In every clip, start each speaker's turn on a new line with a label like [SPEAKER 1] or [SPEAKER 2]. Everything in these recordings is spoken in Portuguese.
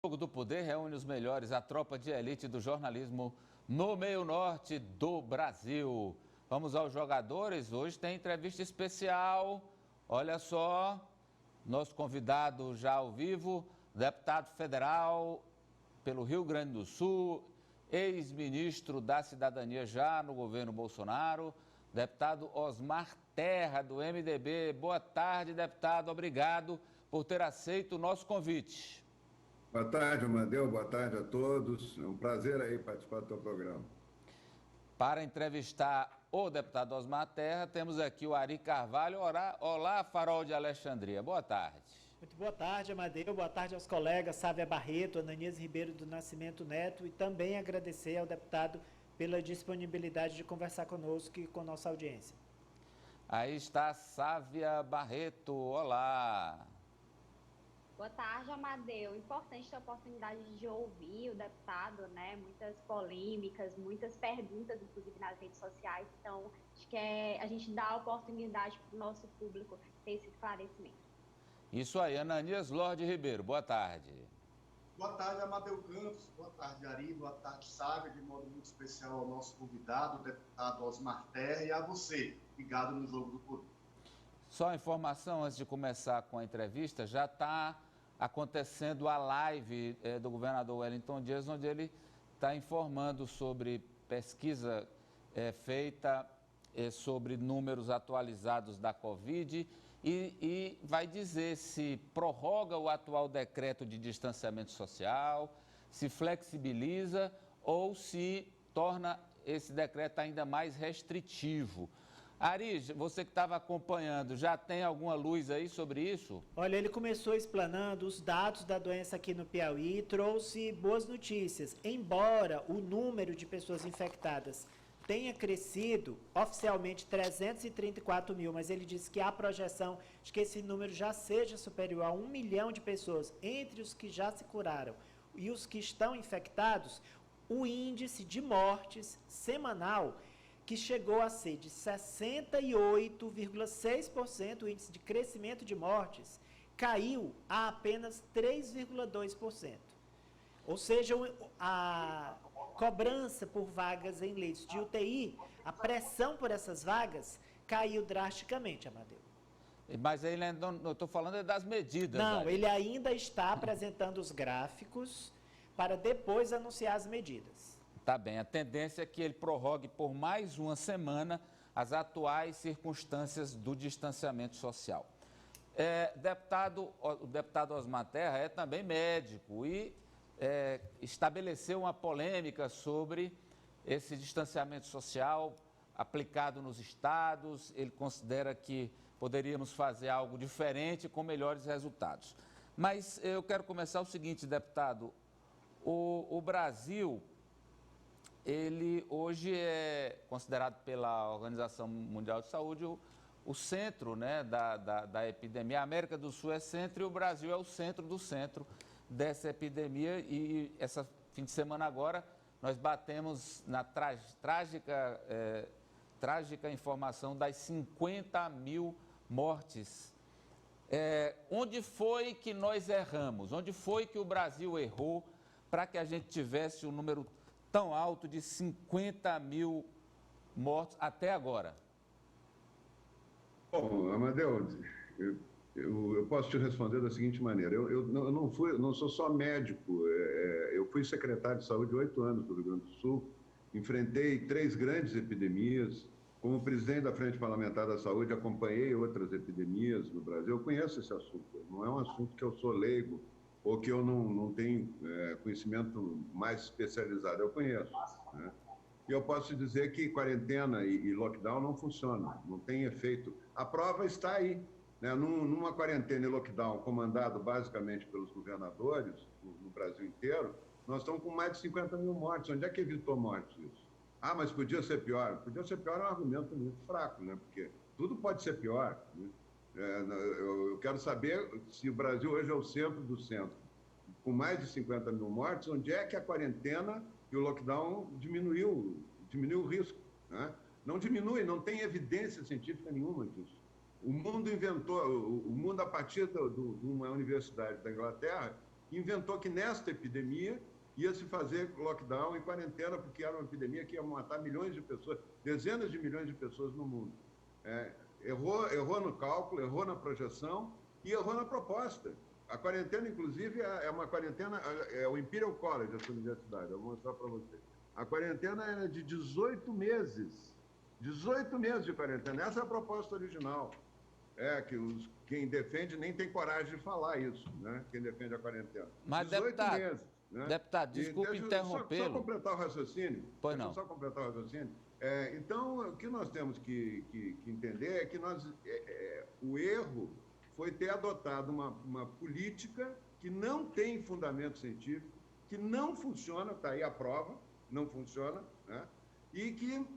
[SPEAKER 1] O Jogo do Poder reúne os melhores, a tropa de elite do jornalismo no meio norte do Brasil. Vamos aos jogadores, hoje tem entrevista especial. Olha só, nosso convidado já ao vivo, deputado federal pelo Rio Grande do Sul, ex-ministro da Cidadania já no governo Bolsonaro, deputado Osmar Terra, do MDB. Boa tarde, deputado, obrigado por ter aceito o nosso convite.
[SPEAKER 2] Boa tarde, Amadeu. Boa tarde a todos. É um prazer aí participar do teu programa.
[SPEAKER 1] Para entrevistar o deputado Osmar Terra, temos aqui o Ari Carvalho. Olá, Farol de Alexandria. Boa tarde.
[SPEAKER 3] Muito boa tarde, Amadeu. Boa tarde aos colegas Sávia Barreto, Ananias Ribeiro do Nascimento Neto e também agradecer ao deputado pela disponibilidade de conversar conosco e com nossa audiência.
[SPEAKER 1] Aí está Sávia Barreto. Olá.
[SPEAKER 4] Boa tarde, Amadeu. Importante ter a oportunidade de ouvir o deputado, né? Muitas polêmicas, muitas perguntas, inclusive nas redes sociais. Então, acho que a gente dá a oportunidade para o nosso público ter esse esclarecimento.
[SPEAKER 1] Isso aí, Ananias Lorde Ribeiro. Boa tarde.
[SPEAKER 5] Boa tarde, Amadeu Campos. Boa tarde, Ari. Boa tarde, Sávia. De modo muito especial ao nosso convidado, o deputado Osmar Terra, e a você, ligado no Jogo do Poder.
[SPEAKER 1] Só informação, antes de começar com a entrevista, já está acontecendo a live do governador Wellington Dias, onde ele está informando sobre pesquisa feita sobre números atualizados da Covid e vai dizer se prorroga o atual decreto de distanciamento social, se flexibiliza ou se torna esse decreto ainda mais restritivo. Ari, você que estava acompanhando, já tem alguma luz aí sobre isso?
[SPEAKER 3] Olha, ele começou explanando os dados da doença aqui no Piauí e trouxe boas notícias. Embora o número de pessoas infectadas tenha crescido, oficialmente 334 mil, mas ele disse que há projeção de que esse número já seja superior a 1 milhão de pessoas, entre os que já se curaram e os que estão infectados, o índice de mortes semanal que chegou a ser de 68,6%, o índice de crescimento de mortes, caiu a apenas 3,2%. Ou seja, a cobrança por vagas em leitos de UTI, a pressão por essas vagas, caiu drasticamente, Amadeu.
[SPEAKER 1] Mas ele ainda não estou falando das medidas.
[SPEAKER 3] Não,
[SPEAKER 1] aí.
[SPEAKER 3] Ele ainda está apresentando os gráficos para depois anunciar as medidas.
[SPEAKER 1] Tá bem, a tendência é que ele prorrogue por mais uma semana as atuais circunstâncias do distanciamento social. O deputado Osmar Terra é também médico e estabeleceu uma polêmica sobre esse distanciamento social aplicado nos estados. Ele considera que poderíamos fazer algo diferente com melhores resultados. Mas eu quero começar o seguinte, deputado, o Brasil... ele hoje é considerado pela Organização Mundial de Saúde o centro, né, da epidemia. A América do Sul é centro e o Brasil é o centro do centro dessa epidemia. E essa fim de semana agora nós batemos na trágica informação das 50 mil mortes. Onde foi que nós erramos? Onde foi que o Brasil errou para que a gente tivesse um número tão alto de 50 mil mortos até agora?
[SPEAKER 2] Bom, Amadeu, eu posso te responder da seguinte maneira. Eu não sou só médico, eu fui secretário de saúde 8 anos do Rio Grande do Sul, enfrentei 3 grandes epidemias. Como presidente da Frente Parlamentar da Saúde, acompanhei outras epidemias no Brasil. Eu conheço esse assunto, não é um assunto que eu sou leigo ou que eu não tenho conhecimento mais especializado, eu conheço, né? E eu posso dizer que quarentena e lockdown não funcionam, não tem efeito. A prova está aí, né? Numa quarentena e lockdown comandado basicamente pelos governadores no Brasil inteiro, nós estamos com mais de 50 mil mortes. Onde é que evitou mortes isso? Ah, mas podia ser pior. Podia ser pior é um argumento muito fraco, né? Porque tudo pode ser pior, né? Eu quero saber se o Brasil hoje é o centro do centro, com mais de 50 mil mortes, onde é que a quarentena e o lockdown diminuiu o risco, né? Não diminui, não tem evidência científica nenhuma disso. O mundo inventou, a partir de uma universidade da Inglaterra, inventou que nesta epidemia ia se fazer lockdown e quarentena, porque era uma epidemia que ia matar milhões de pessoas, dezenas de milhões de pessoas no mundo. Errou no cálculo, errou na projeção e errou na proposta. A quarentena, inclusive, é uma quarentena, é o Imperial College, essa universidade, eu vou mostrar para vocês. A quarentena era de 18 meses. 18 meses de quarentena. Essa é a proposta original. Quem defende nem tem coragem de falar isso, né? Quem defende a quarentena.
[SPEAKER 1] Mas,
[SPEAKER 2] 18
[SPEAKER 1] deputado,
[SPEAKER 2] meses. Né?
[SPEAKER 1] Deputado, desculpe interrompê-lo.
[SPEAKER 2] Só completar o raciocínio.
[SPEAKER 1] Pois não.
[SPEAKER 2] Só completar o raciocínio. Então, o que nós temos que entender é que o erro foi ter adotado uma política que não tem fundamento científico, que não funciona, está aí a prova, não funciona, né? E que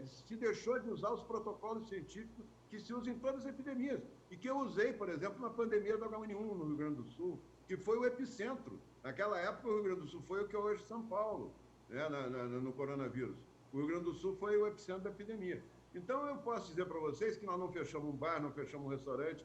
[SPEAKER 2] se deixou de usar os protocolos científicos que se usam em todas as epidemias. E que eu usei, por exemplo, na pandemia do H1N1 no Rio Grande do Sul, que foi o epicentro. Naquela época, o Rio Grande do Sul foi o que é hoje São Paulo, né, no coronavírus. O Rio Grande do Sul foi o epicentro da epidemia. Então, eu posso dizer para vocês que nós não fechamos um bar, não fechamos um restaurante,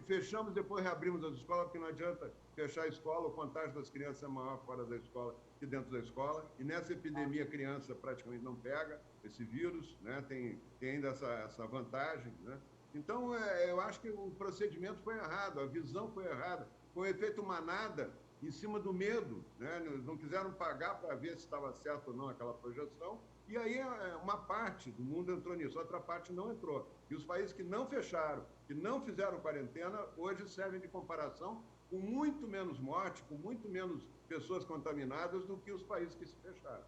[SPEAKER 2] fechamos, depois reabrimos as escolas, porque não adianta fechar a escola, o contágio das crianças é maior fora da escola que dentro da escola. E nessa epidemia, a criança praticamente não pega esse vírus, né? Tem ainda essa vantagem, né? Então, eu acho que o procedimento foi errado, a visão foi errada. Foi um efeito manada em cima do medo, né? Não quiseram pagar para ver se estava certo ou não aquela projeção. E aí uma parte do mundo entrou nisso, outra parte não entrou. E os países que não fecharam, que não fizeram quarentena, hoje servem de comparação com muito menos morte, com muito menos pessoas contaminadas do que os países que se fecharam.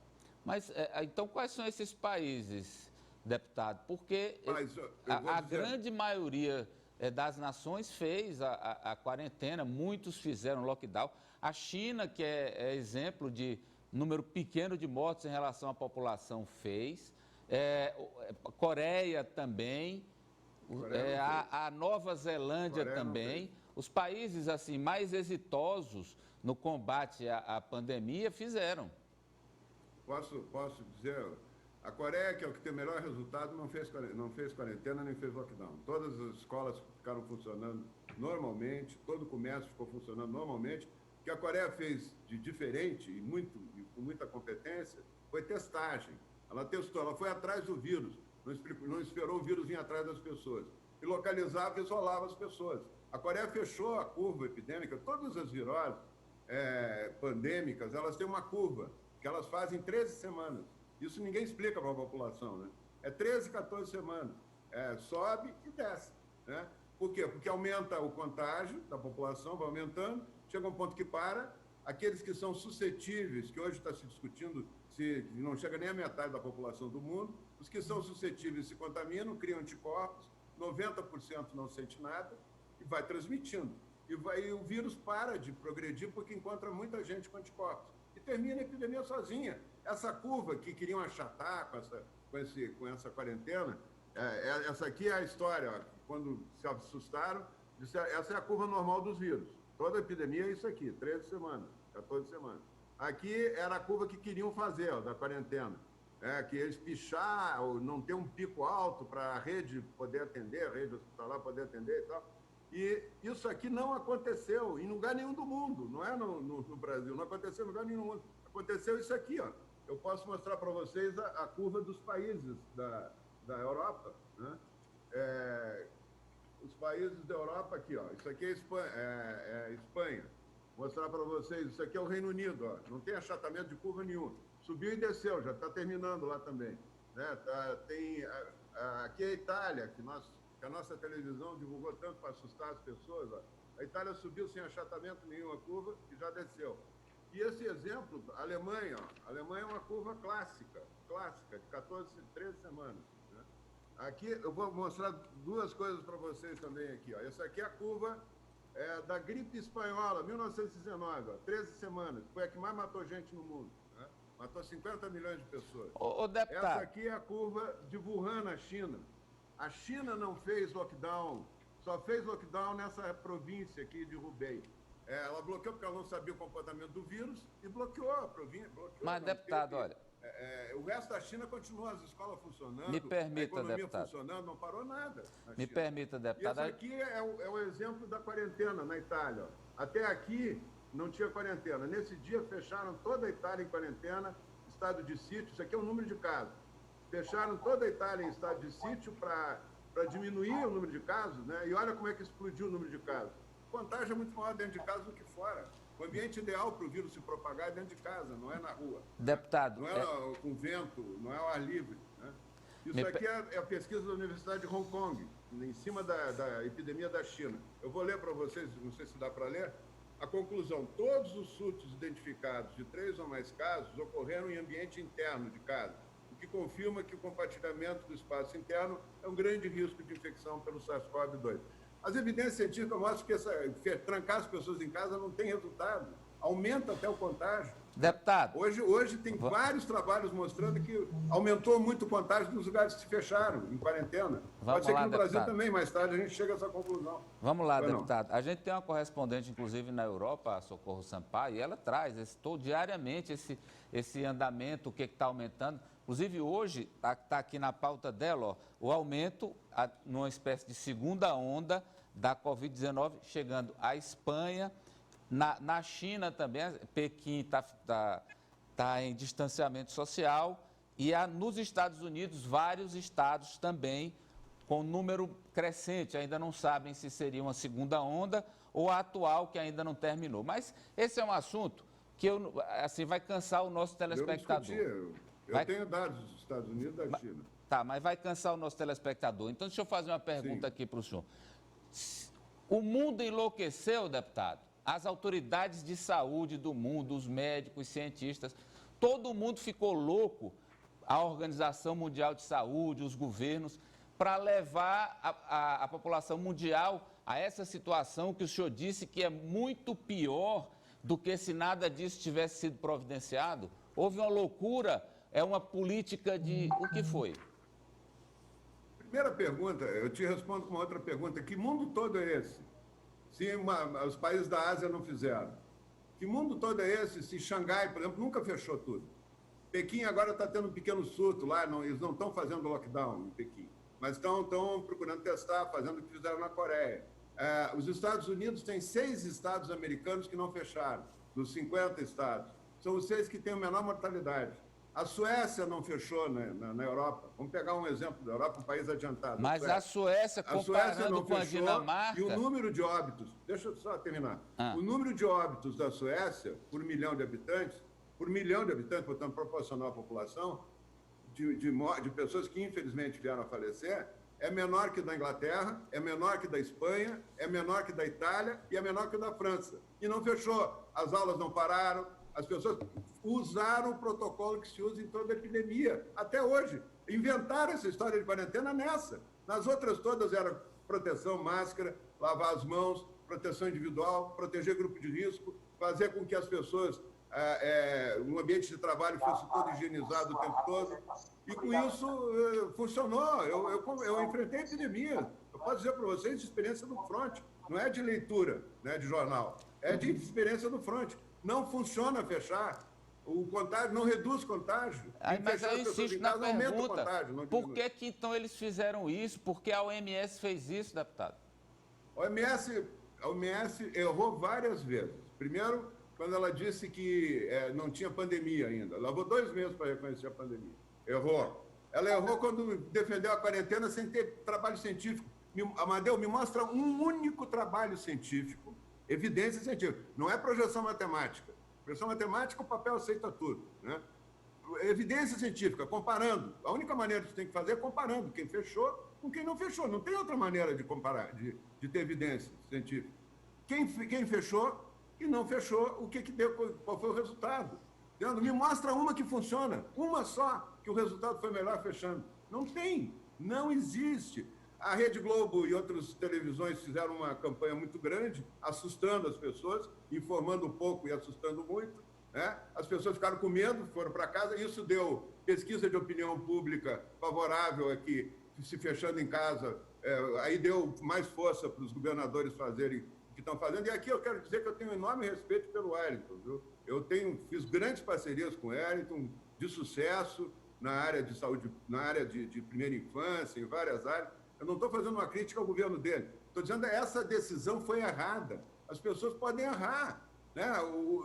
[SPEAKER 1] Mas, então, quais são esses países, deputado? Porque a grande maioria das nações fez a quarentena, muitos fizeram lockdown. A China, que é exemplo de número pequeno de mortes em relação à população, fez. Coreia também. A Nova Zelândia também. Os países assim mais exitosos no combate à pandemia fizeram.
[SPEAKER 2] Posso dizer, a Coreia, que é o que tem o melhor resultado, não fez quarentena nem fez lockdown. Todas as escolas ficaram funcionando normalmente, todo o comércio ficou funcionando normalmente. O que a Coreia fez de diferente e com muita competência foi testagem. Ela testou, ela foi atrás do vírus, não esperou o vírus vir atrás das pessoas. E localizava e isolava as pessoas. A Coreia fechou a curva epidêmica, todas as viroses pandêmicas, elas têm uma curva que elas fazem 13 semanas. Isso ninguém explica para a população, né? 13, 14 semanas. Sobe e desce, né? Por quê? Porque aumenta o contágio da população, vai aumentando, chega um ponto que para. Aqueles que são suscetíveis, que hoje está se discutindo se não chega nem a metade da população do mundo, os que são suscetíveis se contaminam, criam anticorpos, 90% não sente nada e vai transmitindo. E o vírus para de progredir porque encontra muita gente com anticorpos. E termina a epidemia sozinha. Essa curva que queriam achatar com essa quarentena, essa aqui é a história. Ó, quando se assustaram, essa é a curva normal dos vírus. Toda epidemia é isso aqui, 13 semanas, 14 semanas. Aqui era a curva que queriam fazer, ó, da quarentena. Que eles pichar, ou não ter um pico alto para a rede poder atender, a rede hospitalar poder atender e tal. E isso aqui não aconteceu em lugar nenhum do mundo, não é no Brasil, não aconteceu em lugar nenhum do mundo. Aconteceu isso aqui, ó. Eu posso mostrar para vocês a curva dos países da Europa, né? Os países da Europa aqui, ó. Isso aqui é Espanha. Vou mostrar para vocês, isso aqui é o Reino Unido, ó. Não tem achatamento de curva nenhuma. Subiu e desceu, já está terminando lá também, né? Aqui é a Itália, que a nossa televisão divulgou tanto para assustar as pessoas, ó. A Itália subiu sem achatamento nenhum a curva e já desceu. E esse exemplo, a Alemanha, ó. A Alemanha é uma curva clássica, de 13 semanas. Né? Aqui eu vou mostrar duas coisas para vocês também aqui, ó. Essa aqui é a curva da gripe espanhola, 1919, ó, 13 semanas. Foi a que mais matou gente no mundo. Né? Matou 50 milhões de pessoas.
[SPEAKER 1] Deputado.
[SPEAKER 2] Essa aqui é a curva de Wuhan, na China. A China não fez lockdown, só fez lockdown nessa província aqui de Hubei. Ela bloqueou porque ela não sabia o comportamento do vírus e bloqueou a província.
[SPEAKER 1] Mas, deputado, olha...
[SPEAKER 2] O resto da China continua, as escolas funcionando,
[SPEAKER 1] Me permita,
[SPEAKER 2] a economia
[SPEAKER 1] deputado.
[SPEAKER 2] funcionando, não parou nada.
[SPEAKER 1] Me permita, deputado.
[SPEAKER 2] E isso aqui é o exemplo da quarentena na Itália. Ó. Até aqui não tinha quarentena. Nesse dia fecharam toda a Itália em quarentena, estado de sítio, isso aqui é o número de casos. Fecharam toda a Itália em estado de sítio para diminuir o número de casos, né? E olha como é que explodiu o número de casos. O contágio é muito maior dentro de casa do que fora. O ambiente ideal para o vírus se propagar é dentro de casa, não é na rua.
[SPEAKER 1] Deputado.
[SPEAKER 2] Não é com vento, não é ao ar livre. Né? Isso aqui é a pesquisa da Universidade de Hong Kong, em cima da epidemia da China. Eu vou ler para vocês, não sei se dá para ler, a conclusão. Todos os surtos identificados de 3 ou mais casos ocorreram em ambiente interno de casa, o que confirma que o compartilhamento do espaço interno é um grande risco de infecção pelo SARS-CoV-2. As evidências científicas mostram que trancar as pessoas em casa não tem resultado. Aumenta até o contágio.
[SPEAKER 1] Deputado.
[SPEAKER 2] Hoje tem vários trabalhos mostrando que aumentou muito o contágio nos lugares que se fecharam, em quarentena. Pode ser que no Brasil também, mais tarde, a gente chega a essa conclusão.
[SPEAKER 1] Vamos lá, deputado. A gente tem uma correspondente, inclusive, na Europa, a Socorro Sampaio, e ela traz diariamente esse andamento, o que está aumentando. Inclusive, hoje, está aqui na pauta dela, ó, o aumento numa espécie de segunda onda da Covid-19, chegando à Espanha, na China também. Pequim está em distanciamento social, e nos Estados Unidos, vários estados também com número crescente, ainda não sabem se seria uma segunda onda ou a atual, que ainda não terminou. Mas esse é um assunto que vai cansar o nosso telespectador.
[SPEAKER 2] Eu tenho dados dos Estados Unidos e da China.
[SPEAKER 1] Tá, mas vai cansar o nosso telespectador. Então, deixa eu fazer uma pergunta aqui para o senhor. O mundo enlouqueceu, deputado? As autoridades de saúde do mundo, os médicos, os cientistas, todo mundo ficou louco, a Organização Mundial de Saúde, os governos, para levar a população mundial a essa situação que o senhor disse que é muito pior do que se nada disso tivesse sido providenciado? Houve uma loucura, é uma política de... O que foi?
[SPEAKER 2] Primeira pergunta, eu te respondo com uma outra pergunta. Que mundo todo é esse? Se os países da Ásia não fizeram. Que mundo todo é esse se Xangai, por exemplo, nunca fechou tudo? Pequim agora está tendo um pequeno surto lá, eles não estão fazendo lockdown em Pequim, mas estão procurando testar, fazendo o que fizeram na Coreia. Os Estados Unidos têm 6 estados americanos que não fecharam, dos 50 estados. São os 6 que têm a menor mortalidade. A Suécia não fechou na Europa. Vamos pegar um exemplo da Europa, um país adiantado.
[SPEAKER 1] Mas a Suécia, comparando com a Dinamarca...
[SPEAKER 2] E o número de óbitos, deixa eu só terminar. O número de óbitos da Suécia, por milhão de habitantes, portanto, proporcional à população, de pessoas que infelizmente vieram a falecer, é menor que da Inglaterra, é menor que da Espanha, é menor que da Itália e é menor que da França. E não fechou. As aulas não pararam, as pessoas usaram o protocolo que se usa em toda epidemia, até hoje. Inventaram essa história de quarentena nessa. Nas outras todas era proteção, máscara, lavar as mãos, proteção individual, proteger grupo de risco, fazer com que as pessoas, o ambiente de trabalho fosse todo higienizado o tempo todo. E com isso funcionou. Eu enfrentei a epidemia. Eu posso dizer para vocês de experiência no front. Não é de leitura, né, de jornal. É de experiência no front. Não funciona fechar. O contágio não reduz contágio.
[SPEAKER 1] Mas eu insisto na pergunta, por que então eles fizeram isso? Por que a OMS fez isso, deputado?
[SPEAKER 2] A OMS errou várias vezes. Primeiro, quando ela disse que não tinha pandemia ainda. Ela levou 2 meses para reconhecer a pandemia. Errou. Ela errou quando defendeu a quarentena sem ter trabalho científico. Amadeu, me mostra um único trabalho científico, evidência científica. Não é projeção matemática. Projeção matemática, o papel aceita tudo, né? Evidência científica, comparando. A única maneira que você tem que fazer é comparando quem fechou com quem não fechou. Não tem outra maneira de comparar, de ter evidência científica. Quem fechou e não fechou, o que deu, qual foi o resultado? Me mostra uma que funciona, uma só, que o resultado foi melhor fechando. Não tem, não existe. A Rede Globo e outras televisões fizeram uma campanha muito grande, assustando as pessoas, informando um pouco e assustando muito, né? As pessoas ficaram com medo, foram para casa, e isso deu pesquisa de opinião pública favorável aqui, se fechando em casa, aí deu mais força para os governadores fazerem que estão fazendo. E aqui eu quero dizer que eu tenho um enorme respeito pelo Wellington, viu? Fiz grandes parcerias com o Wellington, de sucesso, na área de saúde, na área de primeira infância, em várias áreas. Eu não estou fazendo uma crítica ao governo dele. Estou dizendo que essa decisão foi errada. As pessoas podem errar. Né?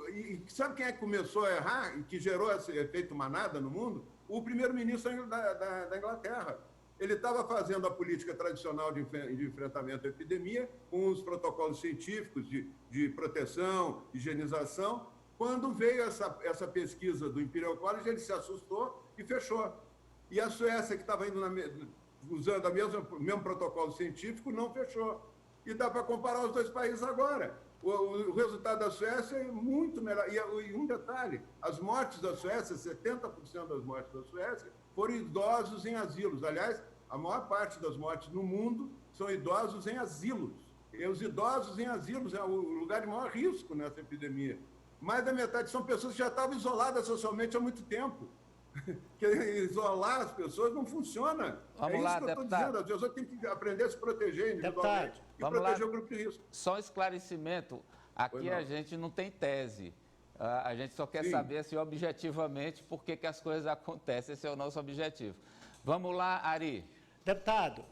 [SPEAKER 2] E sabe quem é que começou a errar e que gerou esse efeito manada no mundo? O primeiro-ministro da Inglaterra. Ele estava fazendo a política tradicional de enfrentamento à epidemia, com os protocolos científicos de proteção, higienização. Quando veio essa pesquisa do Imperial College, ele se assustou e fechou. E a Suécia, que estava usando o mesmo protocolo científico, não fechou. E dá para comparar os dois países agora. O resultado da Suécia é muito melhor. E um detalhe, as mortes da Suécia, 70% das mortes da Suécia foram idosos em asilos. Aliás, a maior parte das mortes no mundo são idosos em asilos. E os idosos em asilos é o lugar de maior risco nessa epidemia. Mais da metade são pessoas que já estavam isoladas socialmente há muito tempo. Porque isolar as pessoas não funciona.
[SPEAKER 1] Vamos lá,
[SPEAKER 2] isso que eu estou dizendo. As pessoas têm que aprender a se proteger individualmente e proteger o grupo de risco.
[SPEAKER 1] Só um esclarecimento. Aqui a gente não tem tese. A gente só quer saber assim, objetivamente por que as coisas acontecem. Esse é o nosso objetivo. Vamos lá, Ari.
[SPEAKER 3] Deputado,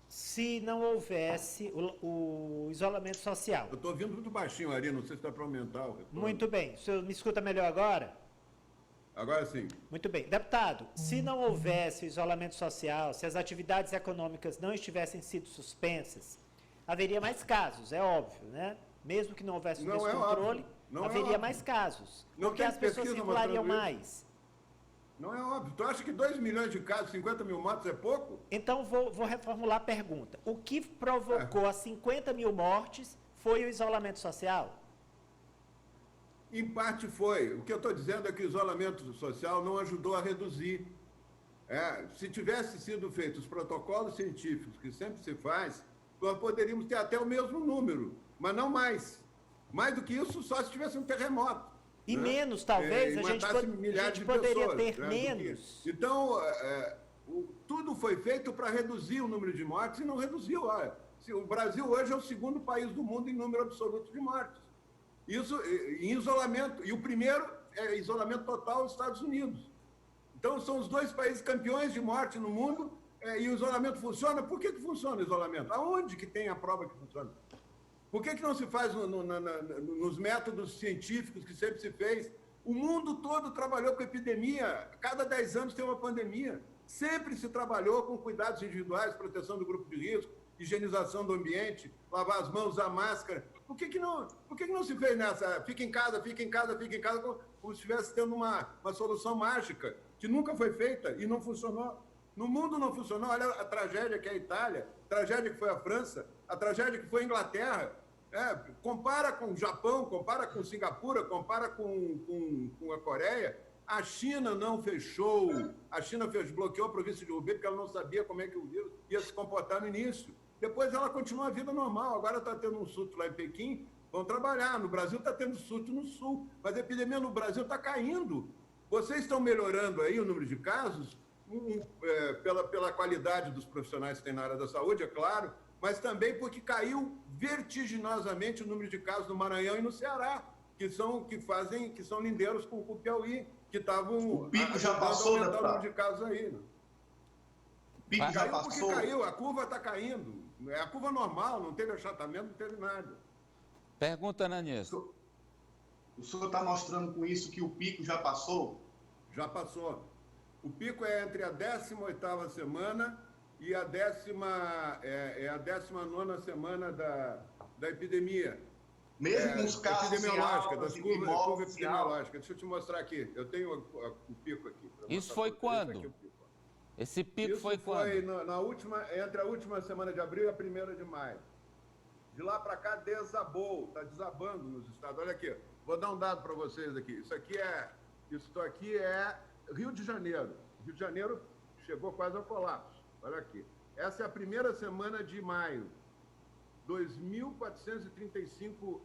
[SPEAKER 3] se não houvesse o isolamento social...
[SPEAKER 2] Eu estou ouvindo muito baixinho, Ari, não sei se está para aumentar o retorno.
[SPEAKER 3] Muito bem. O senhor me escuta melhor agora?
[SPEAKER 2] Agora sim.
[SPEAKER 3] Muito bem. Deputado, se não houvesse o isolamento social, se as atividades econômicas não estivessem sido suspensas, haveria mais casos, é óbvio, né? Mesmo que não houvesse o descontrole, haveria mais casos. Porque as pessoas circulariam mais.
[SPEAKER 2] Não é óbvio. Tu acha que 2 milhões de casos, 50 mil mortes é pouco?
[SPEAKER 3] Então, vou reformular a pergunta. O que provocou as 50 mil mortes foi o isolamento social?
[SPEAKER 2] Em parte foi. O que eu estou dizendo é que o isolamento social não ajudou a reduzir. Se tivesse sido feitos os protocolos científicos, que sempre se faz, nós poderíamos ter até o mesmo número, mas não mais. Mais do que isso, só se tivesse um terremoto.
[SPEAKER 3] E menos, talvez, a gente poderia ter menos.
[SPEAKER 2] Então, tudo foi feito para reduzir o número de mortes e não reduziu. O Brasil hoje é o segundo país do mundo em número absoluto de mortes. Isso em isolamento. E o primeiro é isolamento total dos Estados Unidos. Então, são os dois países campeões de morte no mundo e o isolamento funciona. Por que funciona o isolamento? Aonde que tem a prova que funciona? Por que não se faz nos métodos científicos que sempre se fez? O mundo todo trabalhou com epidemia. Cada 10 anos tem uma pandemia. Sempre se trabalhou com cuidados individuais, proteção do grupo de risco, higienização do ambiente, lavar as mãos, usar máscara. Por que não se fez nessa? Fica em casa, como se estivesse tendo uma solução mágica, que nunca foi feita e não funcionou. No mundo não funcionou. Olha a tragédia que é a Itália, a tragédia que foi a França, a tragédia que foi a Inglaterra. Compara com o Japão, compara com Singapura, compara com a Coreia. A China não fechou. A China bloqueou a província de Hubei porque ela não sabia como é que o vírus ia se comportar no início. Depois ela continua a vida normal. Agora está tendo um surto lá em Pequim. Vão trabalhar. No Brasil está tendo surto no sul. Mas a epidemia no Brasil está caindo. Vocês estão melhorando aí o número de casos pela qualidade dos profissionais que tem na área da saúde, é claro, mas também porque caiu vertiginosamente o número de casos no Maranhão e no Ceará, que são lindeiros com o Piauí, que estavam
[SPEAKER 5] o pico já passou,
[SPEAKER 2] o número de casos aí. Né?
[SPEAKER 5] O pico já passou.
[SPEAKER 2] Porque caiu, a curva está caindo. É a curva normal, não teve achatamento, não teve nada.
[SPEAKER 1] Pergunta, Ananias.
[SPEAKER 5] O senhor está mostrando com isso que o pico já passou?
[SPEAKER 2] Já passou. O pico é entre a 18ª semana e a 19ª semana da epidemia.
[SPEAKER 5] Mesmo com os casos
[SPEAKER 2] epidemiológica,
[SPEAKER 5] altas,
[SPEAKER 2] das curva epidemiológica. Deixa eu te mostrar aqui. Eu tenho o pico aqui.
[SPEAKER 1] Isso foi quando? Esse pico foi quando?
[SPEAKER 2] Foi entre a última semana de abril e a 1ª de maio. De lá para cá desabou, está desabando nos estados. Olha aqui, vou dar um dado para vocês aqui. Isso aqui é Rio de Janeiro. Rio de Janeiro chegou quase ao colapso. Olha aqui. Essa é a 1ª semana de maio. 2.435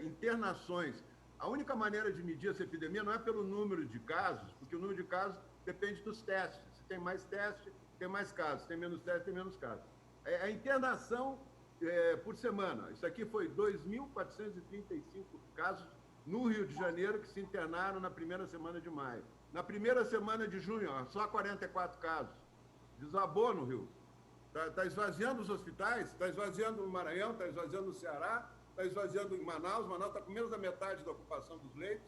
[SPEAKER 2] internações. A única maneira de medir essa epidemia não é pelo número de casos, porque o número de casos depende dos testes. Se tem mais teste, tem mais casos. Se tem menos teste, tem menos casos. A internação por semana. Isso aqui foi 2.435 casos no Rio de Janeiro que se internaram na primeira semana de maio. Na primeira semana de junho, só 44 casos. Desabou no Rio. Está esvaziando os hospitais, está esvaziando no Maranhão, está esvaziando no Ceará, está esvaziando em Manaus. Manaus está com menos da metade da ocupação dos leitos,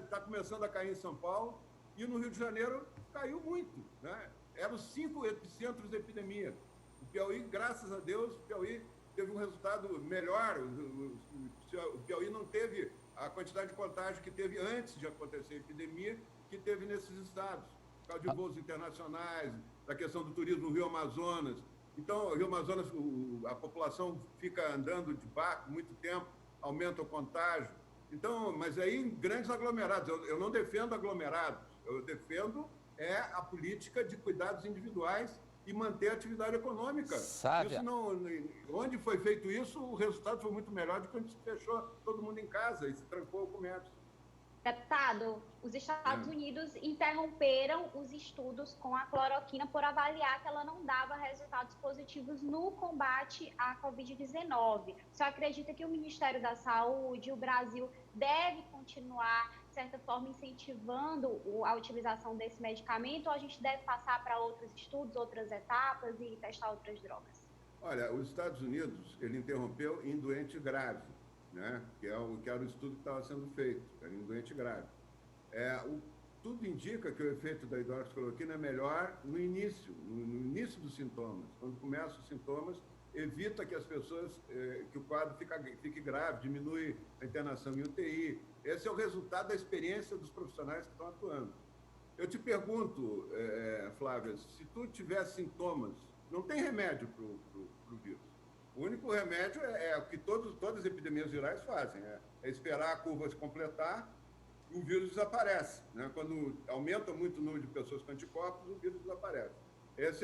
[SPEAKER 2] está começando a cair em São Paulo. E no Rio de Janeiro caiu muito, né? Eram os 5 epicentros da epidemia. O Piauí, graças a Deus, o Piauí teve um resultado melhor. O Piauí não teve a quantidade de contágio que teve antes de acontecer a epidemia, que teve nesses estados. Por causa de voos internacionais, da questão do turismo no Rio Amazonas. Então, o Rio Amazonas, a população fica andando de barco muito tempo, aumenta o contágio. Então, mas aí em grandes aglomerados. Eu não defendo aglomerados. Eu defendo a política de cuidados individuais e manter a atividade econômica.
[SPEAKER 1] Sávia.
[SPEAKER 2] Onde foi feito isso, o resultado foi muito melhor do que quando se fechou todo mundo em casa e se trancou o comércio.
[SPEAKER 4] Deputado, os Estados Unidos interromperam os estudos com a cloroquina por avaliar que ela não dava resultados positivos no combate à Covid-19. O senhor acredita que o Ministério da Saúde, o Brasil, deve continuar, de certa forma, incentivando a utilização desse medicamento, ou a gente deve passar para outros estudos, outras etapas e testar outras drogas?
[SPEAKER 2] Olha, os Estados Unidos, ele interrompeu em doente grave, né? Que era o estudo que estava sendo feito, era em doente grave. Tudo indica que o efeito da hidroxicloroquina é melhor no início dos sintomas. Quando começam os sintomas, evita que as pessoas, que o quadro fique grave, diminui a internação em UTI. Esse é o resultado da experiência dos profissionais que estão atuando. Eu te pergunto, Flávia, se tu tiver sintomas, não tem remédio para o vírus. O único remédio é o que todas as epidemias virais fazem, é esperar a curva se completar e o vírus desaparece, né? Quando aumenta muito o número de pessoas com anticorpos, o vírus desaparece. Esse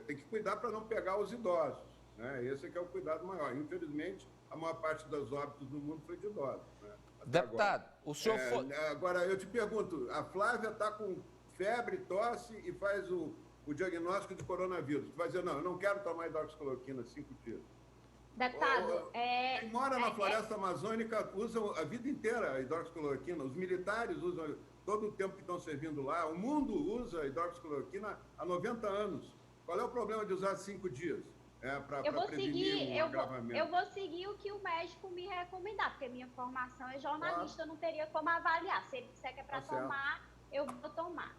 [SPEAKER 2] tem que cuidar para não pegar os idosos, né? Esse é que é o cuidado maior. Infelizmente, a maior parte dos óbitos no mundo foi de idosos, né?
[SPEAKER 1] Deputado, o senhor foi...
[SPEAKER 2] Agora, eu te pergunto, a Flávia está com febre, tosse e faz o diagnóstico de coronavírus. Tu vai dizer, não, eu não quero tomar hidroxicloroquina 5 dias.
[SPEAKER 4] Deputado,
[SPEAKER 2] quem mora na floresta amazônica usa a vida inteira a hidroxicloroquina. Os militares usam todo o tempo que estão servindo lá. O mundo usa a hidroxicloroquina há 90 anos. Qual é o problema de usar 5 dias? Para prevenir um agravamento?
[SPEAKER 4] Eu vou seguir o que o médico me recomendar, porque minha formação é jornalista, eu não teria como avaliar. Se ele disser que é para tomar, eu vou tomar.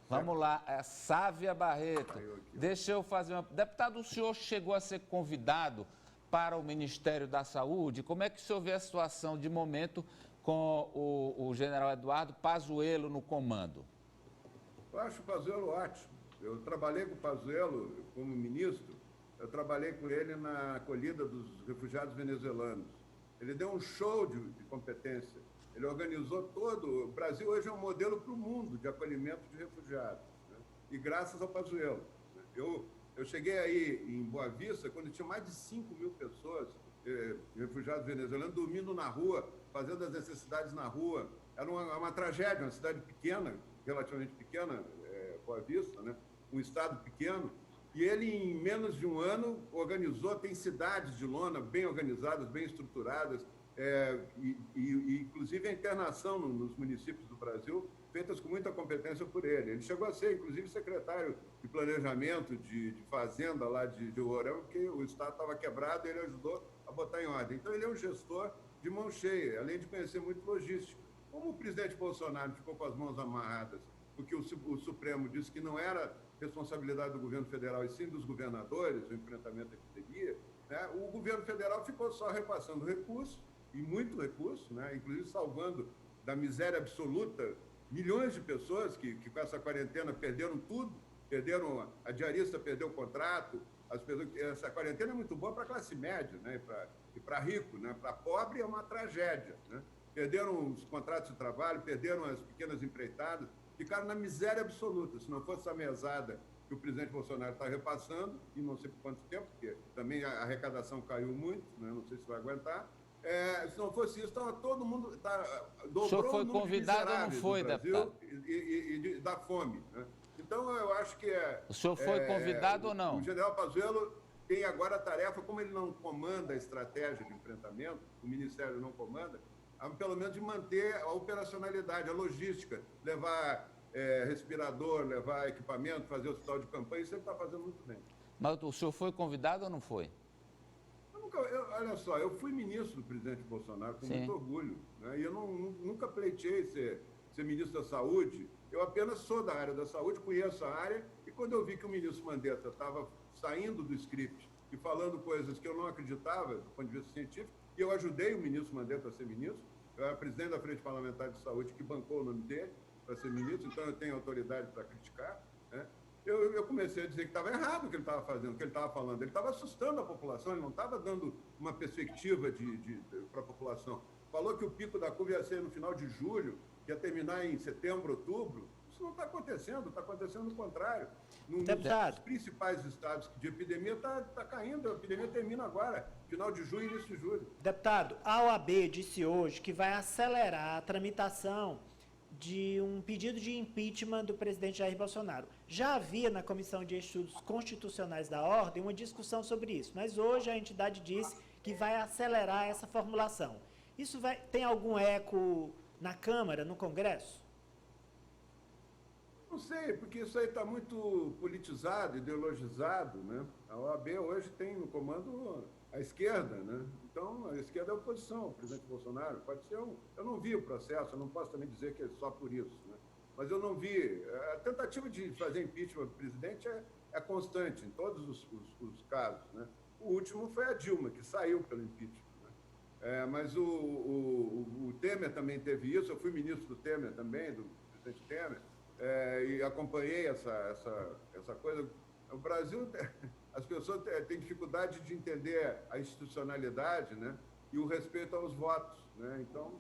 [SPEAKER 1] Vamos lá, Sávia Barreto, deixa eu fazer uma... Deputado, o senhor chegou a ser convidado para o Ministério da Saúde. Como é que o senhor vê a situação de momento com o general Eduardo Pazuello no comando?
[SPEAKER 2] Eu acho o Pazuello ótimo. Eu trabalhei com o Pazuello como ministro, eu trabalhei com ele na acolhida dos refugiados venezuelanos. Ele deu um show de competência. Ele organizou todo... O Brasil hoje é um modelo para o mundo de acolhimento de refugiados, né? E graças ao Pazuello. Né? Eu cheguei aí em Boa Vista, quando tinha mais de 5.000 pessoas, refugiados venezuelanos, dormindo na rua, fazendo as necessidades na rua. Era uma tragédia, uma cidade pequena, relativamente pequena, Boa Vista, né? Um estado pequeno. E ele, em menos de um ano, tem cidades de lona bem organizadas, bem estruturadas, inclusive a internação nos municípios do Brasil, feitas com muita competência por ele. Ele chegou a ser, inclusive, secretário de planejamento de fazenda lá de Roraima, porque o estado estava quebrado e ele ajudou a botar em ordem. Então, ele é um gestor de mão cheia, além de conhecer muito logística. Como o presidente Bolsonaro ficou com as mãos amarradas, porque o Supremo disse que não era responsabilidade do governo federal e sim dos governadores, o enfrentamento à epidemia, né? O governo federal ficou só repassando recursos, e muito recurso, né? Inclusive salvando da miséria absoluta milhões de pessoas que com essa quarentena perderam tudo, a diarista perdeu o contrato, essa quarentena é muito boa para a classe média, né? E para rico, né? Para pobre é uma tragédia, né? Perderam os contratos de trabalho, perderam as pequenas empreitadas, ficaram na miséria absoluta. Se não fosse a mesada que o presidente Bolsonaro está repassando, e não sei por quanto tempo, porque também a arrecadação caiu muito, né? Não sei se vai aguentar. Se não fosse isso, todo mundo dobrou.
[SPEAKER 1] O senhor foi convidado ou não foi, deputado?
[SPEAKER 2] E da fome, né? Então, eu acho que
[SPEAKER 1] O senhor foi convidado ou não?
[SPEAKER 2] O general Pazuello tem agora a tarefa, como ele não comanda a estratégia de enfrentamento, o Ministério não comanda, pelo menos de manter a operacionalidade, a logística, levar respirador, levar equipamento, fazer hospital de campanha, isso ele está fazendo muito bem.
[SPEAKER 1] Mas o senhor foi convidado ou não foi?
[SPEAKER 2] Olha só, eu fui ministro do presidente Bolsonaro com
[SPEAKER 1] Sim.
[SPEAKER 2] muito orgulho, né? E eu nunca pleiteei ser ministro da Saúde. Eu apenas sou da área da saúde, conheço a área, e quando eu vi que o ministro Mandetta estava saindo do script e falando coisas que eu não acreditava do ponto de vista científico, e eu ajudei o ministro Mandetta a ser ministro, eu era presidente da Frente Parlamentar de Saúde que bancou o nome dele para ser ministro, então eu tenho autoridade para criticar, né? Eu comecei a dizer que estava errado o que ele estava fazendo, o que ele estava falando. Ele estava assustando a população, ele não estava dando uma perspectiva para a população. Falou que o pico da curva ia ser no final de julho, que ia terminar em setembro, outubro. Isso não está acontecendo o contrário. Nos principais estados de epidemia está caindo, a epidemia termina agora, final de junho e início de julho.
[SPEAKER 3] Deputado, a OAB disse hoje que vai acelerar a tramitação de um pedido de impeachment do presidente Jair Bolsonaro. Já havia na Comissão de Estudos Constitucionais da Ordem uma discussão sobre isso, mas hoje a entidade disse que vai acelerar essa formulação. Isso tem algum eco na Câmara, no Congresso?
[SPEAKER 2] Não sei, porque isso aí está muito politizado, ideologizado, né? A OAB hoje tem no comando a esquerda, né? Então, a esquerda é a oposição, o presidente Bolsonaro. Pode ser eu não vi o processo, eu não posso também dizer que é só por isso, né? Mas eu não vi. A tentativa de fazer impeachment do presidente é constante em todos os casos, né? O último foi a Dilma, que saiu pelo impeachment, né? Mas o Temer também teve isso, eu fui ministro do Temer também, do presidente Temer, e acompanhei essa coisa. O Brasil, as pessoas têm dificuldade de entender a institucionalidade, né? E o respeito aos votos, né? Então,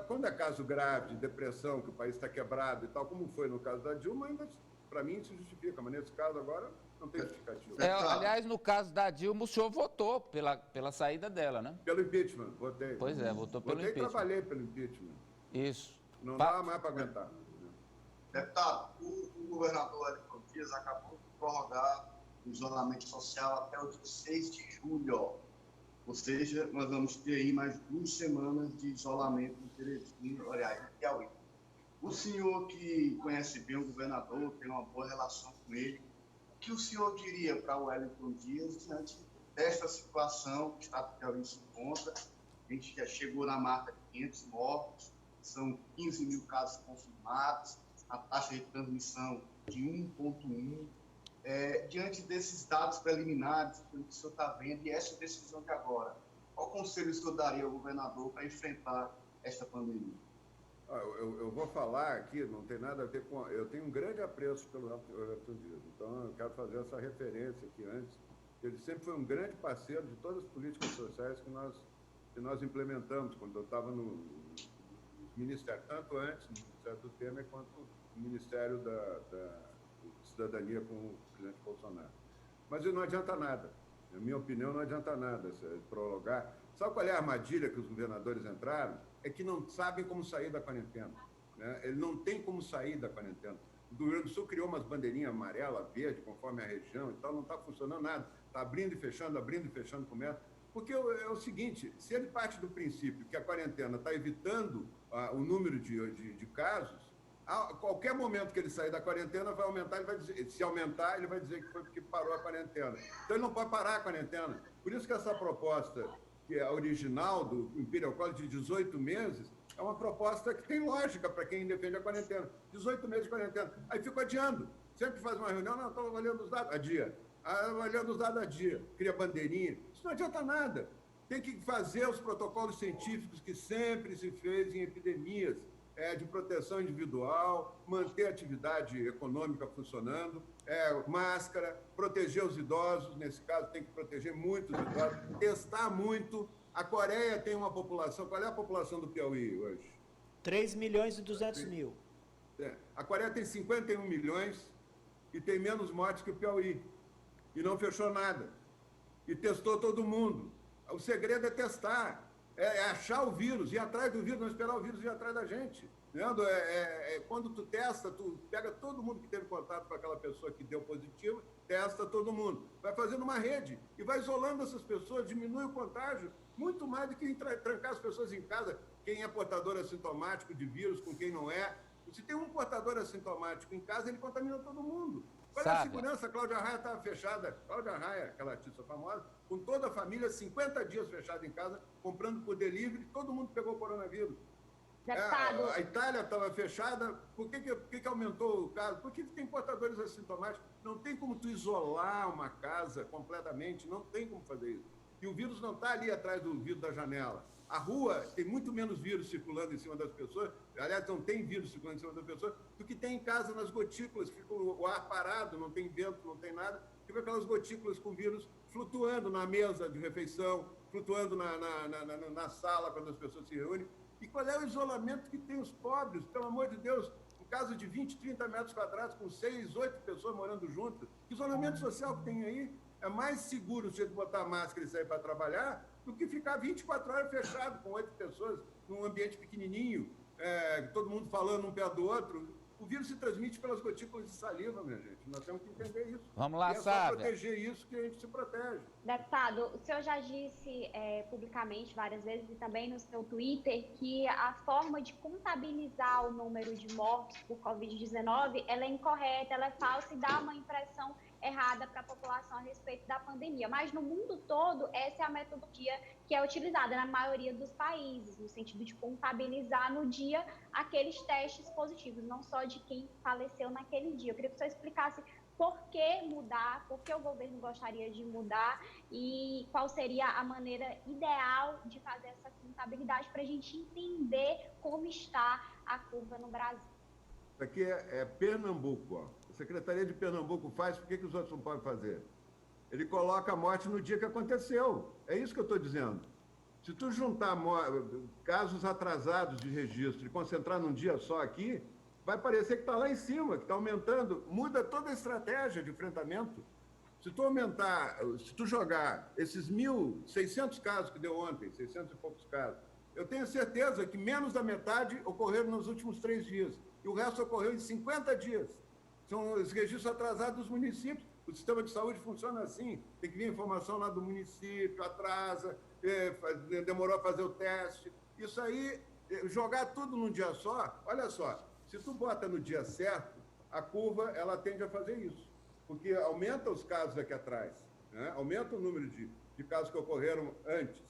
[SPEAKER 2] quando é caso grave de depressão, que o país está quebrado e tal, como foi no caso da Dilma, ainda, para mim, se justifica, mas nesse caso agora não tem justificativa.
[SPEAKER 1] Aliás, no caso da Dilma, o senhor votou pela saída dela, né?
[SPEAKER 2] Pelo impeachment, votei.
[SPEAKER 1] Pois é, votou pelo impeachment.
[SPEAKER 2] Votei e trabalhei pelo impeachment.
[SPEAKER 1] Isso.
[SPEAKER 2] Não dava mais para aguentar.
[SPEAKER 5] Deputado, o governador Wellington Dias acabou de prorrogar o isolamento social até o dia 6 de julho. Ou seja, nós vamos ter aí mais 2 semanas de isolamento em Teresina, aliás, em Piauí. O senhor que conhece bem o governador, tem uma boa relação com ele, o que o senhor diria para o Wellington Dias diante desta situação que o estado de Piauí se encontra? A gente já chegou na marca de 500 mortos, são 15 mil casos confirmados, a taxa de transmissão de 1,1. Diante desses dados preliminares que o senhor está vendo e essa decisão de agora, qual conselho o senhor daria ao governador para enfrentar esta pandemia?
[SPEAKER 2] Eu vou falar aqui, não tem nada a ver com... Eu tenho um grande apreço pelo Wellington Dias, então eu quero fazer essa referência aqui antes. Ele sempre foi um grande parceiro de todas as políticas sociais que nós implementamos quando eu estava no Ministério, tanto antes no Ministério do Temer quanto no Ministério da Cidadania com o presidente Bolsonaro. Mas não adianta nada, na minha opinião, não adianta nada prorrogar. Sabe qual é a armadilha que os governadores entraram? É que não sabem como sair da quarentena, né? Ele não tem como sair da quarentena. O Rio Grande do Sul criou umas bandeirinhas amarela, verde, conforme a região e tal, não está funcionando nada. Está abrindo e fechando comércio. Porque é o seguinte, se ele parte do princípio que a quarentena está evitando o número de casos, a qualquer momento que ele sair da quarentena vai aumentar, ele vai dizer, se aumentar, ele vai dizer que foi porque parou a quarentena. Então ele não pode parar a quarentena. Por isso que essa proposta, que é a original do Imperial College de 18 meses, é uma proposta que tem lógica para quem defende a quarentena. 18 meses de quarentena. Aí fica adiando. Sempre faz uma reunião, não, estou avaliando os dados, adia. Avaliando os dados, adia. Cria bandeirinha. Isso não adianta nada. Tem que fazer os protocolos científicos que sempre se fez em epidemias, de proteção individual, manter a atividade econômica funcionando, máscara, proteger os idosos, nesse caso tem que proteger muito os idosos, testar muito. A Coreia tem uma população, qual é a população do Piauí hoje?
[SPEAKER 3] 3.200.000.
[SPEAKER 2] A Coreia tem 51 milhões e tem menos mortes que o Piauí. E não fechou nada. E testou todo mundo. O segredo é testar. é achar o vírus, ir atrás do vírus, não esperar o vírus ir atrás da gente. Entendeu? Quando tu testa, tu pega todo mundo que teve contato com aquela pessoa que deu positivo, testa todo mundo. Vai fazendo uma rede e vai isolando essas pessoas, diminui o contágio, muito mais do que trancar as pessoas em casa, quem é portador assintomático de vírus com quem não é. Se tem um portador assintomático em casa, ele contamina todo mundo. Olha a segurança, a Cláudia Raia estava fechada, Cláudia Raia, aquela artista famosa, com toda a família, 50 dias fechada em casa, comprando por delivery, todo mundo pegou o coronavírus.
[SPEAKER 4] Deputado.
[SPEAKER 2] A Itália estava fechada, por que aumentou o caso? Porque tem portadores assintomáticos. Não tem como tu isolar uma casa completamente, não tem como fazer isso. E o vírus não está ali atrás do vidro da janela. A rua tem muito menos vírus circulando em cima das pessoas, aliás, não tem vírus circulando em cima das pessoas, do que tem em casa nas gotículas, fica o ar parado, não tem vento, não tem nada, fica aquelas gotículas com vírus flutuando na mesa de refeição, flutuando na sala quando as pessoas se reúnem. E qual é o isolamento que tem os pobres? Pelo amor de Deus, em casa de 20, 30 metros quadrados, com 6, 8 pessoas morando juntas, que isolamento social que tem aí? É mais seguro você botar máscara e sair para trabalhar do que ficar 24 horas fechado com 8 pessoas num ambiente pequenininho, todo mundo falando um perto do outro. O vírus se transmite pelas gotículas de saliva, minha gente. Nós temos que entender isso.
[SPEAKER 1] Vamos lá,
[SPEAKER 2] e é
[SPEAKER 1] Sávia.
[SPEAKER 2] só proteger isso que a gente se protege.
[SPEAKER 4] Deputado, o senhor já disse publicamente várias vezes e também no seu Twitter que a forma de contabilizar o número de mortos por Covid-19 ela é incorreta, ela é falsa e dá uma impressão errada para a população a respeito da pandemia. Mas no mundo todo, essa é a metodologia que é utilizada na maioria dos países, no sentido de contabilizar no dia aqueles testes positivos, não só de quem faleceu naquele dia. Eu queria que o senhor explicasse por que mudar, por que o governo gostaria de mudar e qual seria a maneira ideal de fazer essa contabilidade para a gente entender como está a curva no Brasil.
[SPEAKER 2] Isso aqui é Pernambuco, ó. A Secretaria de Pernambuco faz, por que os outros não podem fazer? Ele coloca a morte no dia que aconteceu. É isso que eu estou dizendo. Se tu juntar casos atrasados de registro e concentrar num dia só aqui, vai parecer que está lá em cima, que está aumentando. Muda toda a estratégia de enfrentamento. Se tu jogar esses 1.600 casos que deu ontem, 600 e poucos casos, eu tenho certeza que menos da metade ocorreram nos últimos 3 dias. E o resto ocorreu em 50 dias. São os registros atrasados dos municípios. O sistema de saúde funciona assim. Tem que vir informação lá do município, atrasa, demorou a fazer o teste. Isso aí, jogar tudo num dia só, olha só, se tu bota no dia certo, a curva ela tende a fazer isso. Porque aumenta os casos aqui atrás, né? Aumenta o número de casos que ocorreram antes.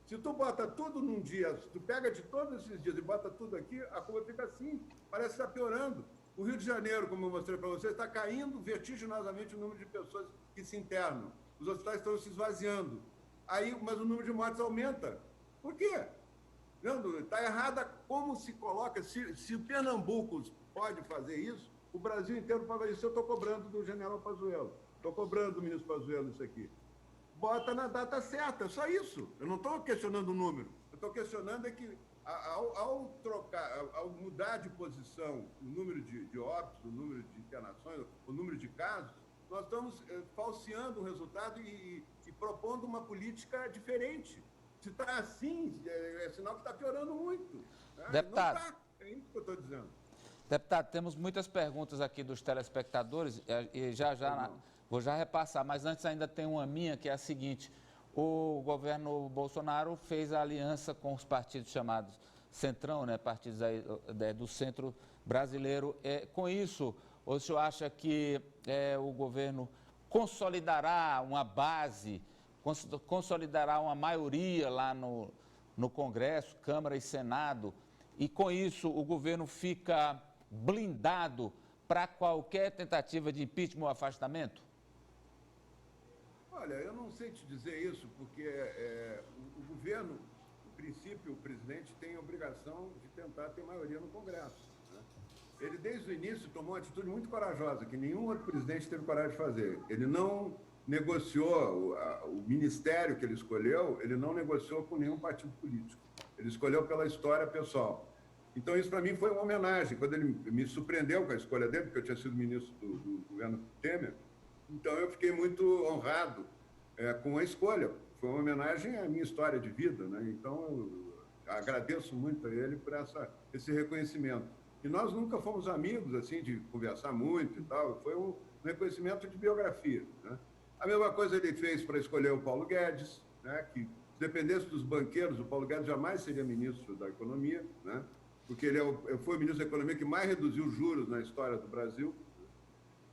[SPEAKER 2] Se tu bota tudo num dia, se tu pega de todos esses dias e bota tudo aqui, a curva fica assim, parece que está piorando. O Rio de Janeiro, como eu mostrei para vocês, está caindo vertiginosamente o número de pessoas que se internam. Os hospitais estão se esvaziando. Mas o número de mortes aumenta. Por quê? Está errada como se coloca. Se o Pernambuco pode fazer isso, o Brasil inteiro pode fazer isso. Eu estou cobrando do general Pazuello. Estou cobrando do ministro Pazuello isso aqui. Bota na data certa, só isso. Eu não estou questionando o número. Eu estou questionando é que, ao mudar de posição o número de óbitos, o número de internações, o número de casos, nós estamos falseando o resultado e propondo uma política diferente. Se está assim, é sinal que está piorando muito. Né?
[SPEAKER 1] Deputado,
[SPEAKER 2] não está. É isso que eu estou dizendo.
[SPEAKER 1] Deputado, temos muitas perguntas aqui dos telespectadores e vou já repassar, mas antes ainda tem uma minha que é a seguinte: o governo Bolsonaro fez a aliança com os partidos chamados Centrão, né, partidos aí, do centro brasileiro. Com isso, o senhor acha que o governo consolidará uma base, consolidará uma maioria lá no Congresso, Câmara e Senado, e com isso o governo fica blindado para qualquer tentativa de impeachment ou afastamento?
[SPEAKER 2] Olha, eu não sei te dizer isso, porque o governo, no princípio, o presidente tem a obrigação de tentar ter maioria no Congresso. Né? Ele, desde o início, tomou uma atitude muito corajosa, que nenhum outro presidente teve coragem de fazer. Ele não negociou, o ministério que ele escolheu, ele não negociou com nenhum partido político. Ele escolheu pela história pessoal. Então, isso para mim foi uma homenagem. Quando ele me surpreendeu com a escolha dele, porque eu tinha sido ministro do governo Temer, então eu fiquei muito honrado com a escolha. foi uma homenagem à minha história de vida, né? Então, eu agradeço muito a ele por esse reconhecimento. E nós nunca fomos amigos, assim, de conversar muito e tal, foi um reconhecimento de biografia, né? A mesma coisa ele fez para escolher o Paulo Guedes, né? Que, se dependesse dos banqueiros, o Paulo Guedes jamais seria ministro da Economia, né? Porque ele foi o ministro da Economia que mais reduziu os juros na história do Brasil.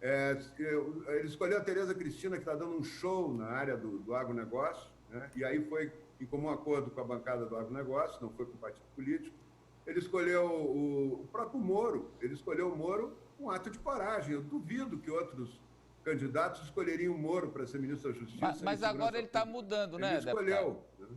[SPEAKER 2] Ele escolheu a Tereza Cristina, que está dando um show na área do agronegócio, né? E aí foi em comum acordo com a bancada do agronegócio, não foi com o partido político. Ele escolheu o próprio Moro, ele escolheu o Moro um ato de coragem. Eu duvido que outros candidatos escolheriam o Moro para ser ministro da Justiça.
[SPEAKER 1] Mas agora ele está mudando, né, deputado?
[SPEAKER 2] Ele escolheu, né?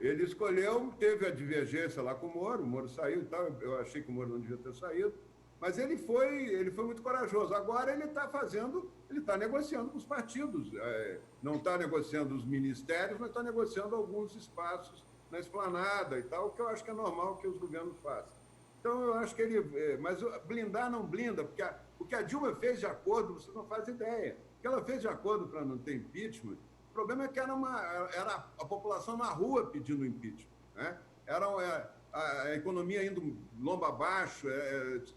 [SPEAKER 2] Ele escolheu, teve a divergência lá com o Moro saiu e tal, eu achei que o Moro não devia ter saído, mas ele foi muito corajoso. Agora ele está negociando com os partidos, não está negociando os ministérios, mas está negociando alguns espaços na esplanada e tal, que eu acho que é normal que os governos façam. Então, eu acho que mas blindar não blinda, porque o que a Dilma fez de acordo, você não faz ideia. O que ela fez de acordo para não ter impeachment, o problema é que era a população na rua pedindo impeachment, né? Era a economia indo lomba abaixo,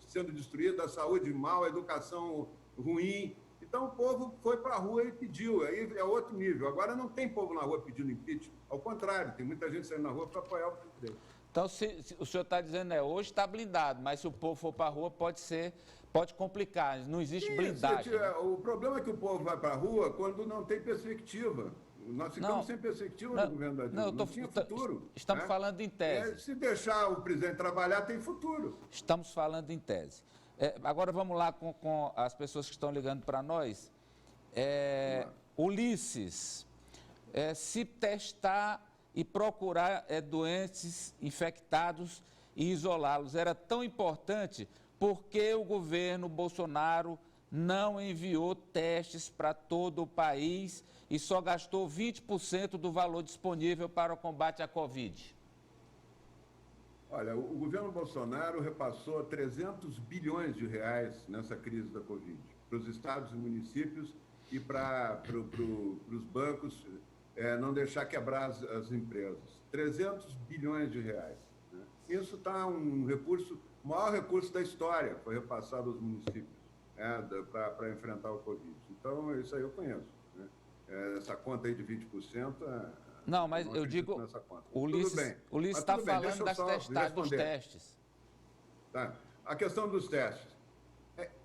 [SPEAKER 2] sendo destruída, a saúde mal, a educação ruim. Então, o povo foi para a rua e pediu. Aí é outro nível. Agora não tem povo na rua pedindo impeachment. Ao contrário, tem muita gente saindo na rua para apoiar o presidente.
[SPEAKER 1] Então, se o senhor está dizendo, hoje está blindado, mas se o povo for para a rua, pode complicar, não existe blindagem.
[SPEAKER 2] Né? O problema é que o povo vai para a rua quando não tem perspectiva. Nós ficamos sem perspectiva no governo da Dilma, não tinha futuro.
[SPEAKER 1] Estamos falando em tese.
[SPEAKER 2] Se deixar o presidente trabalhar, tem futuro.
[SPEAKER 1] Estamos falando em tese. Agora vamos lá com as pessoas que estão ligando para nós. Ulisses, se testar e procurar doentes infectados e isolá-los era tão importante porque o governo Bolsonaro não enviou testes para todo o país e só gastou 20% do valor disponível para o combate à Covid.
[SPEAKER 2] Olha, o governo Bolsonaro repassou 300 bilhões de reais nessa crise da Covid, para os estados e municípios e para os bancos não deixar quebrar as empresas. 300 bilhões de reais. Né? Isso está um recurso, o maior recurso da história, foi repassado aos municípios para enfrentar o Covid. Então, isso aí eu conheço. Né? Essa conta aí de 20%...
[SPEAKER 1] Não, mas eu digo, o Ulisses está falando dos testes.
[SPEAKER 2] Tá. A questão dos testes.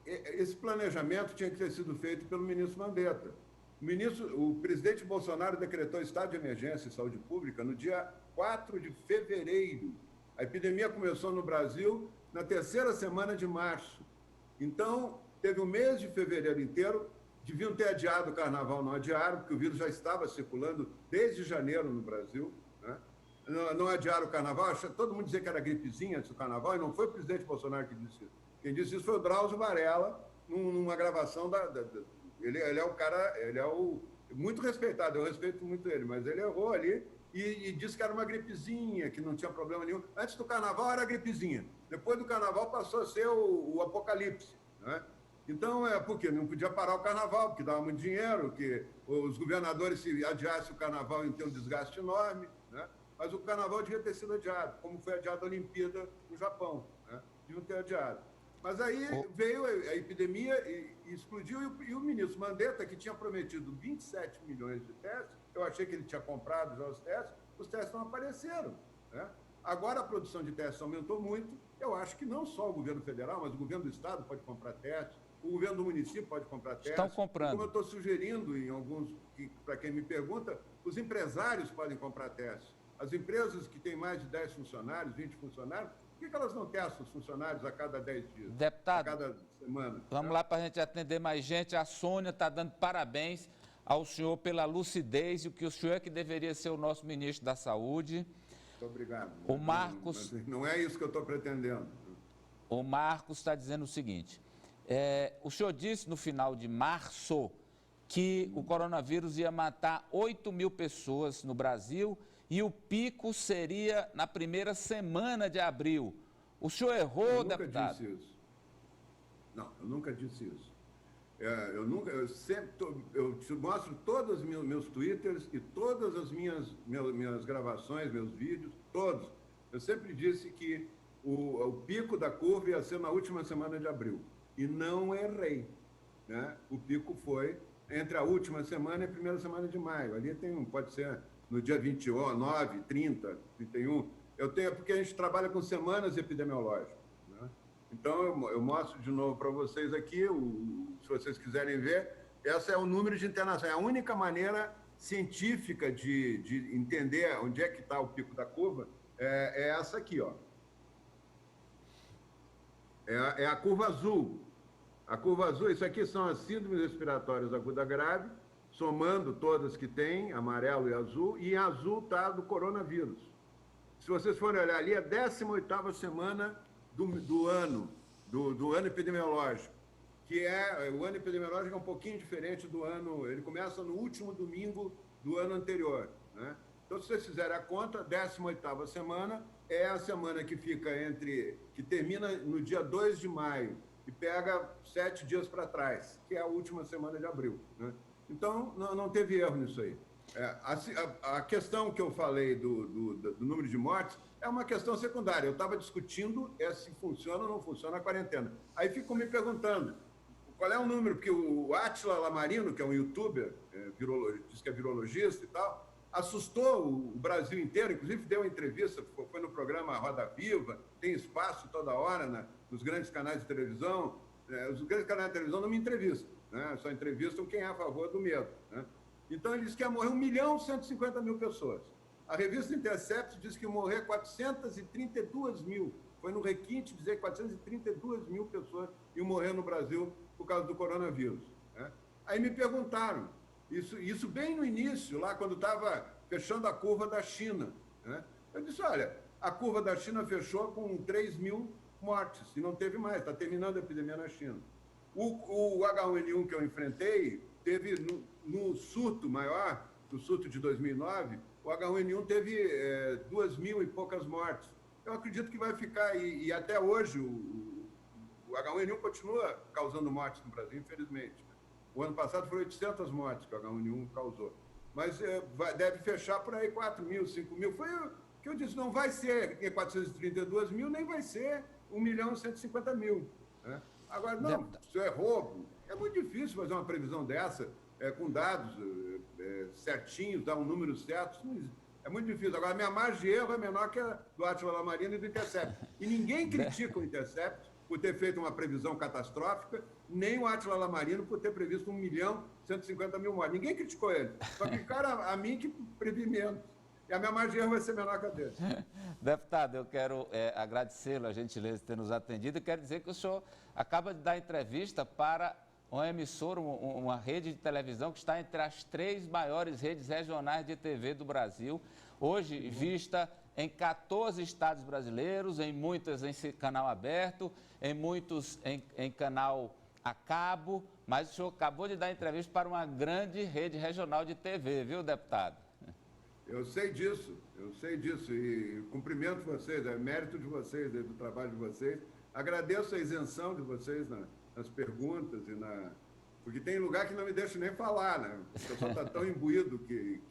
[SPEAKER 2] Esse planejamento tinha que ter sido feito pelo ministro Mandetta. O presidente Bolsonaro decretou estado de emergência em saúde pública no dia 4 de fevereiro. A epidemia começou no Brasil na terceira semana de março. Então, teve o mês de fevereiro inteiro. Deviam ter adiado o carnaval, não adiaram, porque o vírus já estava circulando desde janeiro no Brasil. Né? Não adiaram o carnaval, todo mundo dizia que era gripezinha antes do carnaval, e não foi o presidente Bolsonaro que disse isso. Quem disse isso foi o Drauzio Varela, numa gravação ele é o cara, muito respeitado, eu respeito muito ele, mas ele errou ali e disse que era uma gripezinha, que não tinha problema nenhum. Antes do carnaval era gripezinha, depois do carnaval passou a ser o apocalipse, né? Então, porque não podia parar o carnaval, porque dava muito dinheiro, que os governadores, se adiassem o carnaval, iam ter um desgaste enorme, né? Mas o carnaval devia ter sido adiado, como foi adiada a Olimpíada no Japão, né? Deviam ter adiado. Mas aí veio a epidemia e explodiu, e o ministro Mandetta, que tinha prometido 27 milhões de testes, eu achei que ele tinha comprado já os testes não apareceram, né? Agora a produção de testes aumentou muito, eu acho que não só o governo federal, mas o governo do estado pode comprar testes, o governo do município pode comprar testes.
[SPEAKER 1] Estão comprando.
[SPEAKER 2] Como eu estou sugerindo em alguns, para quem me pergunta, os empresários podem comprar testes. As empresas que têm mais de 10 funcionários, 20 funcionários, por que elas não testam os funcionários a cada 10 dias?
[SPEAKER 1] Deputado,
[SPEAKER 2] a cada semana?
[SPEAKER 1] Vamos lá para a gente atender mais gente. A Sônia está dando parabéns ao senhor pela lucidez e o que o senhor é que deveria ser o nosso ministro da Saúde.
[SPEAKER 2] Muito obrigado.
[SPEAKER 1] O Marcos...
[SPEAKER 2] Não é isso que eu estou pretendendo.
[SPEAKER 1] O Marcos está dizendo o seguinte, o senhor disse no final de março que o coronavírus ia matar 8 mil pessoas no Brasil e o pico seria na primeira semana de abril. O senhor errou, deputado?
[SPEAKER 2] Eu nunca disse isso. Não, eu nunca disse isso. Eu sempre eu te mostro todos os meus twitters e todas as minhas gravações, meus vídeos, todos. Eu sempre disse que o pico da curva ia ser na última semana de abril. E não errei, né? O pico foi entre a última semana e a primeira semana de maio. Ali pode ser no dia 29, 30, 31. Porque a gente trabalha com semanas epidemiológicas, né? Então, eu mostro de novo para vocês aqui, se vocês quiserem ver, esse é o número de internação. É a única maneira científica de entender onde é que está o pico da curva, é essa aqui, ó. É a curva azul. A curva azul, isso aqui são as síndromes respiratórias agudas graves, somando todas que tem, amarelo e azul, e em azul está do coronavírus. Se vocês forem olhar ali, é a 18ª semana do ano epidemiológico, que o ano epidemiológico é um pouquinho diferente do ano, ele começa no último domingo do ano anterior, né? Então, se vocês fizerem a conta, 18ª semana é a semana que que termina no dia 2 de maio e pega 7 dias para trás, que é a última semana de abril, né? Então, não teve erro nisso aí. A questão que eu falei do número de mortes é uma questão secundária. Eu estava discutindo se funciona ou não funciona a quarentena. Aí ficam me perguntando qual é o número, porque o Átila Lamarino, que é um youtuber, diz que é virologista e tal, assustou o Brasil inteiro, inclusive deu uma entrevista, foi no programa Roda Viva, tem espaço toda hora nos grandes canais de televisão. Os grandes canais de televisão não me entrevistam, né? Só entrevistam quem é a favor do medo, né? Então, ele disse que ia morrer 1.150.000 pessoas. A revista Intercept diz que ia morrer 432 mil. Foi no requinte dizer que 432 mil pessoas iam morrer no Brasil por causa do coronavírus, né? Aí me perguntaram, isso bem no início, lá quando estava fechando a curva da China, né? Eu disse, olha, a curva da China fechou com 3 mil mortes, e não teve mais, está terminando a epidemia na China. O H1N1 que eu enfrentei, teve no surto maior, no surto de 2009, o H1N1 teve 2 mil e poucas mortes. Eu acredito que vai ficar, e até hoje o H1N1 continua causando mortes no Brasil, infelizmente. O ano passado foram 800 mortes que o H1N1 causou. Mas deve fechar por aí 4 mil, 5 mil. Foi o que eu disse, não vai ser 432 mil, nem vai ser 1.150.000, né? Agora, não, isso é roubo. É muito difícil fazer uma previsão dessa, com dados certinhos, dar um número certo. É muito difícil. Agora, a minha margem de erro é menor que a do Átila Lamarino e do Intercept. E ninguém critica o Intercept por ter feito uma previsão catastrófica, nem o Átila Lamarino por ter previsto 1.150.000 mortes. Ninguém criticou ele. Só que, cara, a mim que previ menos. E a minha margem de erro vai ser menor que a dele.
[SPEAKER 1] Deputado, eu quero agradecê-lo a gentileza de ter nos atendido e quero dizer que o senhor acaba de dar entrevista para uma emissora, uma rede de televisão que está entre as 3 maiores redes regionais de TV do Brasil, hoje vista em 14 estados brasileiros, em muitas em canal aberto, em muitos em canal a cabo, mas o senhor acabou de dar entrevista para uma grande rede regional de TV, viu, deputado?
[SPEAKER 2] Eu sei disso, e cumprimento vocês, é mérito de vocês, do trabalho de vocês. Agradeço a isenção de vocês nas perguntas, porque tem lugar que não me deixa nem falar, né? O pessoal está tão imbuído que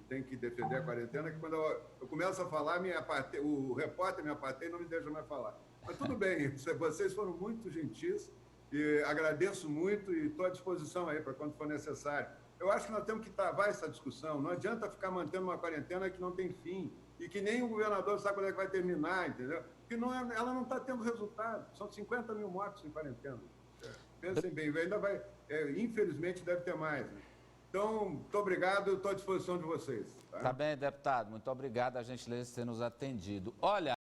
[SPEAKER 2] tem que defender a quarentena, que quando eu começo a falar, o repórter me aparteia e não me deixa mais falar. Mas tudo bem, vocês foram muito gentis, e agradeço muito e estou à disposição aí para quando for necessário. Eu acho que nós temos que travar essa discussão. Não adianta ficar mantendo uma quarentena que não tem fim e que nem o governador sabe quando é que vai terminar, entendeu? Porque ela não está tendo resultado. São 50 mil mortos em quarentena. Pensem bem, ainda vai... infelizmente, deve ter mais, né? Então, muito obrigado, estou à disposição de vocês.
[SPEAKER 1] Tá bem, deputado. Muito obrigado a gentileza de ter nos atendido. Olha...